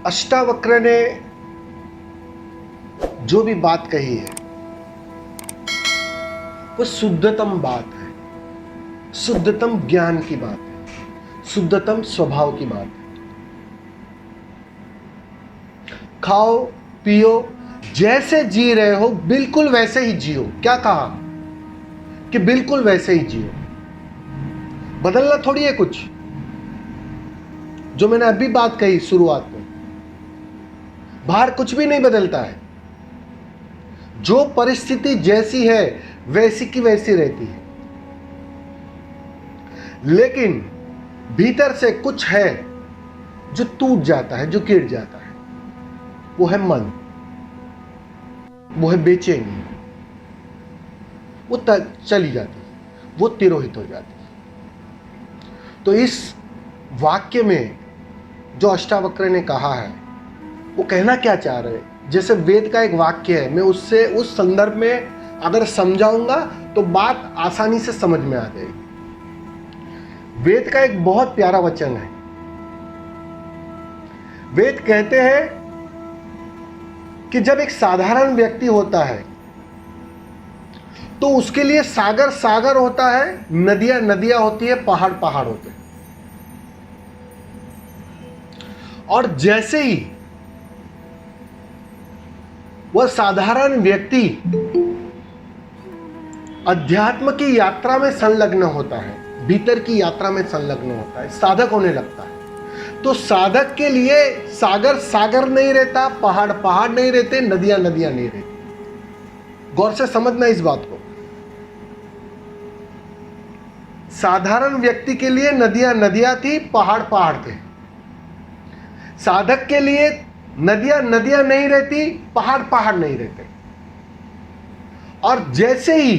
अष्टावक्र ने जो भी बात कही है वो शुद्धतम बात है, शुद्धतम ज्ञान की बात है, शुद्धतम स्वभाव की बात है। खाओ पियो, जैसे जी रहे हो बिल्कुल वैसे ही जियो। क्या कहा कि बिल्कुल वैसे ही जियो, बदलना थोड़ी है कुछ। जो मैंने अभी बात कही शुरुआत में, बाहर कुछ भी नहीं बदलता है। जो परिस्थिति जैसी है वैसी की वैसी रहती है, लेकिन भीतर से कुछ है जो टूट जाता है, जो गिर जाता है। वो है मन, वो है बेचैनी, वो चली जाती है, वो तिरोहित हो जाती है। तो इस वाक्य में जो अष्टावक्र ने कहा है वो कहना क्या चाह रहे हैं, जैसे वेद का एक वाक्य है, मैं उससे उस संदर्भ में अगर समझाऊंगा तो बात आसानी से समझ में आ जाएगी। वेद का एक बहुत प्यारा वचन है। वेद कहते हैं कि जब एक साधारण व्यक्ति होता है तो उसके लिए सागर सागर होता है, नदियां नदियां होती है, पहाड़ पहाड़ होते हैं। और जैसे ही वह साधारण व्यक्ति अध्यात्म की यात्रा में संलग्न होता है, भीतर की यात्रा में संलग्न होता है, साधक होने लगता है, तो साधक के लिए सागर सागर नहीं रहता, पहाड़ पहाड़ नहीं रहते, नदियां नदियां नहीं रहती। गौर से समझना इस बात को। साधारण व्यक्ति के लिए नदियां नदियां थी, पहाड़ पहाड़ थे। साधक के लिए नदियां नदियां नहीं रहती, पहाड़ पहाड़ नहीं रहते। और जैसे ही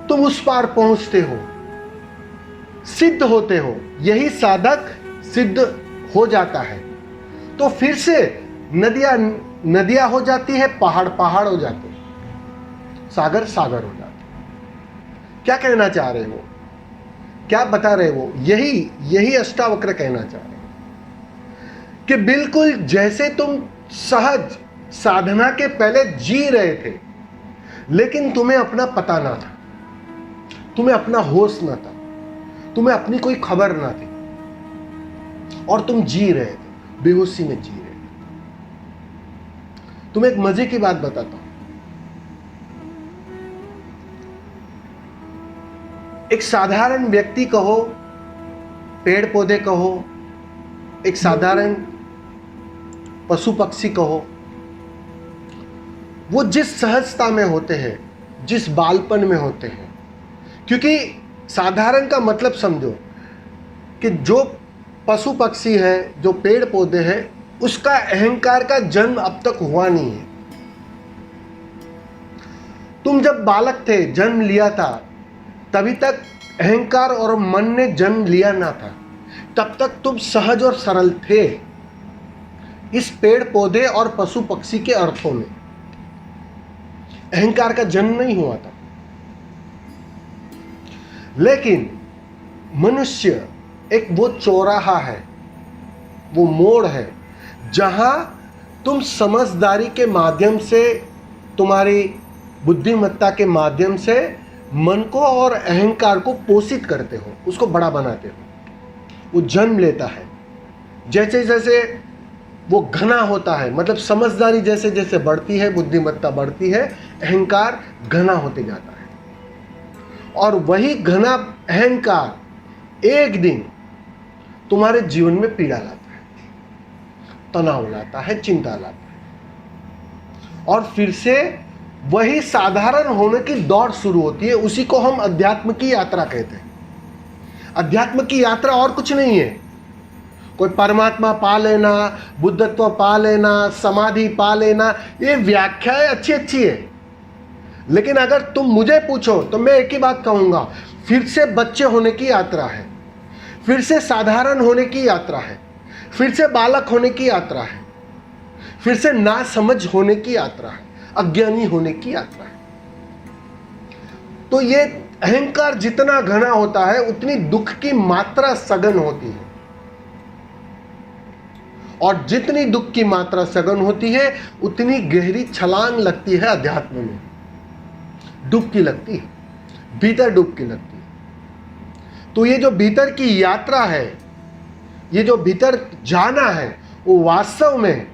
तुम उस पार पहुंचते हो, सिद्ध होते हो, यही साधक सिद्ध हो जाता है, तो फिर से नदियां नदियां हो जाती है, पहाड़ पहाड़ हो जाते हैं, सागर सागर हो जाते हैं। क्या कहना चाह रहे हो, क्या बता रहे हो? यही अष्टावक्र कहना चाह रहे हैं कि बिल्कुल जैसे तुम सहज साधना के पहले जी रहे थे, लेकिन तुम्हें अपना पता ना था, तुम्हें अपना होश ना था, तुम्हें अपनी कोई खबर ना थी, और तुम जी रहे थे, बेहोशी में जी रहे थे। तुम्हें एक मजे की बात बताता हूं। एक साधारण व्यक्ति कहो, पेड़ पौधे कहो, एक साधारण पशु पक्षी कहो, वो जिस सहजता में होते हैं, जिस बालपन में होते हैं, क्योंकि साधारण का मतलब समझो कि जो पशु पक्षी है, जो पेड़ पौधे हैं, उसका अहंकार का जन्म अब तक हुआ नहीं है। तुम जब बालक थे, जन्म लिया था, तभी तक अहंकार और मन ने जन्म लिया ना था। तब तक तुम सहज और सरल थे इस पेड़ पौधे और पशु पक्षी के अर्थों में। अहंकार का जन्म नहीं हुआ था। लेकिन मनुष्य एक वो चौराहा है, वो मोड़ है, जहां तुम समझदारी के माध्यम से, तुम्हारी बुद्धिमत्ता के माध्यम से मन को और अहंकार को पोषित करते हो, उसको बड़ा बनाते हो। वो जन्म लेता है। जैसे जैसे वो घना होता है, मतलब समझदारी जैसे जैसे बढ़ती है, बुद्धिमत्ता बढ़ती है, अहंकार घना होते जाता है। और वही घना अहंकार एक दिन तुम्हारे जीवन में पीड़ा लाता है, तनाव लाता है, चिंता लाता है, और फिर से वही साधारण होने की दौड़ शुरू होती है। उसी को हम अध्यात्म की यात्रा कहते हैं। अध्यात्म की यात्रा और कुछ नहीं है। कोई परमात्मा पा लेना, बुद्धत्व पा लेना, समाधि पा लेना, ये व्याख्याएं अच्छी अच्छी है, लेकिन अगर तुम मुझे पूछो तो मैं एक ही बात कहूंगा, फिर से बच्चे होने की यात्रा है, फिर से साधारण होने की यात्रा है, फिर से बालक होने की यात्रा है, फिर से ना समझ होने की यात्रा है, अज्ञानी होने की यात्रा है। तो ये अहंकार जितना घना होता है, उतनी दुख की मात्रा सघन होती है। और जितनी दुख की मात्रा सघन होती है उतनी गहरी छलांग लगती है अध्यात्म में, डुबकी लगती है, भीतर डुबकी लगती है। तो ये जो भीतर की यात्रा है, ये जो भीतर जाना है, वो वास्तव में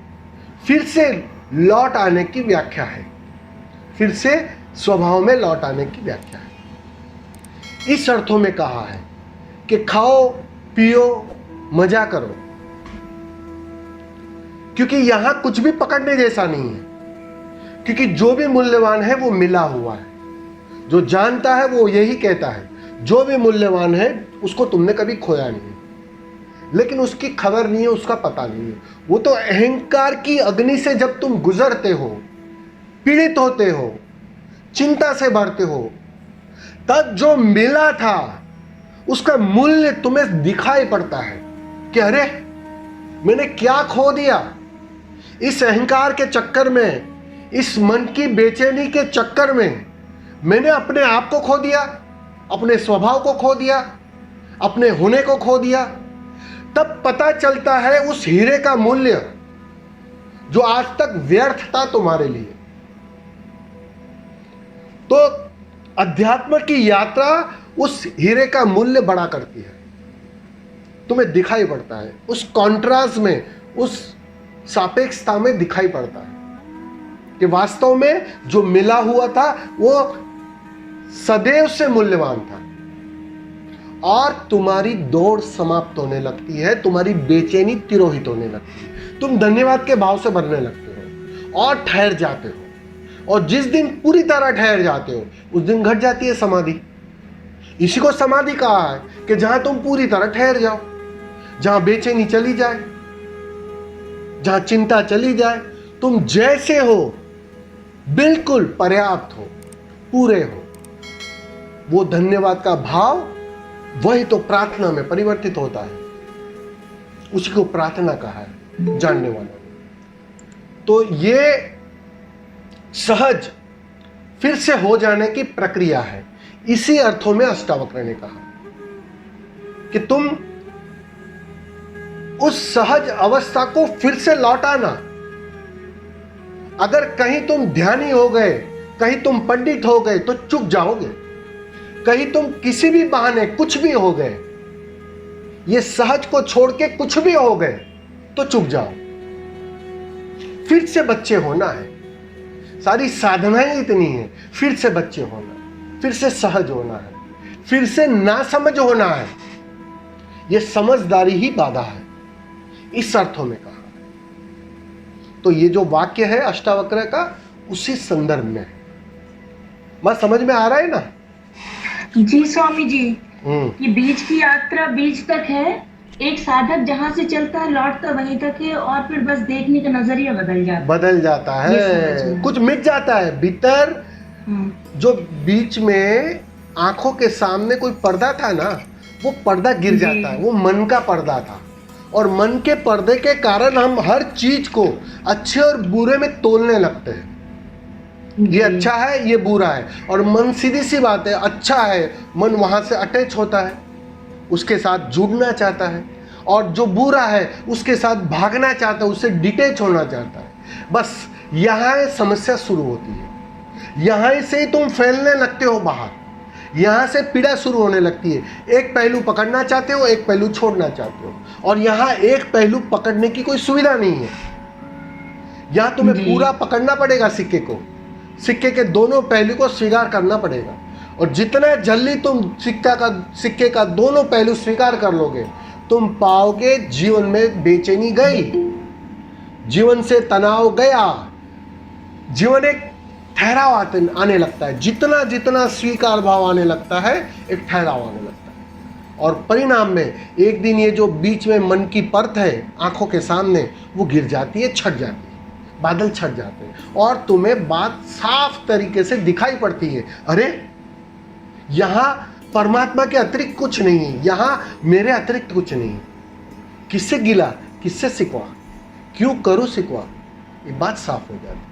फिर से लौट आने की व्याख्या है, फिर से स्वभाव में लौट आने की व्याख्या है। इस अर्थों में कहा है कि खाओ पियो मजा करो, क्योंकि यहां कुछ भी पकड़ने जैसा नहीं है, क्योंकि जो भी मूल्यवान है वो मिला हुआ है। जो जानता है वो यही कहता है, जो भी मूल्यवान है उसको तुमने कभी खोया नहीं है, लेकिन उसकी खबर नहीं है, उसका पता नहीं है। वो तो अहंकार की अग्नि से जब तुम गुजरते हो, पीड़ित होते हो, चिंता से भरते हो, तब जो मिला था उसका मूल्य तुम्हें दिखाई पड़ता है कि अरे मैंने क्या खो दिया। इस अहंकार के चक्कर में, इस मन की बेचैनी के चक्कर में मैंने अपने आप को खो दिया, अपने स्वभाव को खो दिया, अपने होने को खो दिया। तब पता चलता है उस हीरे का मूल्य जो आज तक व्यर्थ था तुम्हारे लिए। तो अध्यात्म की यात्रा उस हीरे का मूल्य बड़ा करती है, तुम्हें दिखाई पड़ता है, उस कॉन्ट्रास्ट में, उस सापेक्षता में दिखाई पड़ता है कि वास्तव में जो मिला हुआ था वो सदैव से मूल्यवान था। और तुम्हारी दौड़ समाप्त होने लगती है, तुम्हारी बेचैनी तिरोहित होने लगती है, तुम धन्यवाद के भाव से भरने लगते हो और ठहर जाते हो। और जिस दिन पूरी तरह ठहर जाते हो उस दिन घट जाती है समाधि। इसी को समाधि कहा है कि जहां तुम पूरी तरह ठहर जाओ, जहां बेचैनी चली जाए, जहां चिंता चली जाए, तुम जैसे हो बिल्कुल पर्याप्त हो, पूरे हो। वो धन्यवाद का भाव वही तो प्रार्थना में परिवर्तित होता है, उसी को प्रार्थना कहा है जानने वालों ने। तो ये सहज फिर से हो जाने की प्रक्रिया है। इसी अर्थों में अष्टावक्र ने कहा कि तुम उस सहज अवस्था को फिर से लौटाना। अगर कहीं तुम ध्यानी हो गए, कहीं तुम पंडित हो गए तो चुक जाओगे, कहीं तुम किसी भी बहाने कुछ भी हो गए, ये सहज को छोड़ के कुछ भी हो गए तो चुक जाओ। फिर से बच्चे होना है, सारी साधनाएं इतनी हैं, फिर से बच्चे होना, फिर से सहज होना है, फिर से नासमझ होना है। यह समझदारी ही बाधा है, इस अर्थों में कहा। तो ये जो वाक्य है अष्टावक्र का उसी संदर्भ में है। बात समझ में आ रहा है ना? जी स्वामी जी, ये बीच की यात्रा बीच तक है। एक साधक जहां से चलता है लौटता वहीं तक है, और फिर बस देखने का नजरिया बदल जाता है, कुछ मिट जाता है भीतर। जो बीच में आंखों के सामने कोई पर्दा था ना, वो पर्दा गिर जाता है, वो मन का पर्दा था। और मन के पर्दे के कारण हम हर चीज को अच्छे और बुरे में तोलने लगते हैं। ये अच्छा है, ये बुरा है, और मन सीधी सी बात है, अच्छा है, मन वहां से अटैच होता है, उसके साथ जुड़ना चाहता है, और जो बुरा है उसके साथ भागना चाहता है, उससे डिटेच होना चाहता है। बस यहाँ समस्या शुरू होती है, यहाँ से ही तुम फैलने लगते हो बाहर, यहाँ से पीड़ा शुरू होने लगती है। एक पहलू पकड़ना चाहते हो, एक पहलू छोड़ना चाहते हो, और यहाँ एक पहलू पकड़ने की कोई सुविधा नहीं है। यहाँ तुम्हें पूरा पकड़ना पड़ेगा सिक्के को, सिक्के के दोनों पहलू को स्वीकार करना पड़ेगा। और जितना जल्दी तुम सिक्के का दोनों पहलू स्वीकार कर लोगे, तुम पाओगे जीवन में बेचैनी गई, जीवन से तनाव गया, जीवन एक ठहराव आने लगता है। जितना जितना स्वीकार भाव आने लगता है, एक ठहराव आने लगता है। और परिणाम में एक दिन ये जो बीच में मन की परत है आंखों के सामने, वो गिर जाती है, छट जाती है, बादल छट जाते हैं, और तुम्हें बात साफ तरीके से दिखाई पड़ती है। अरे यहां परमात्मा के अतिरिक्त कुछ नहीं है, यहां मेरे अतिरिक्त कुछ नहीं है। किससे गिला, किससे सिकवा, क्यों करूं सिकवा, ये बात साफ हो जाती है।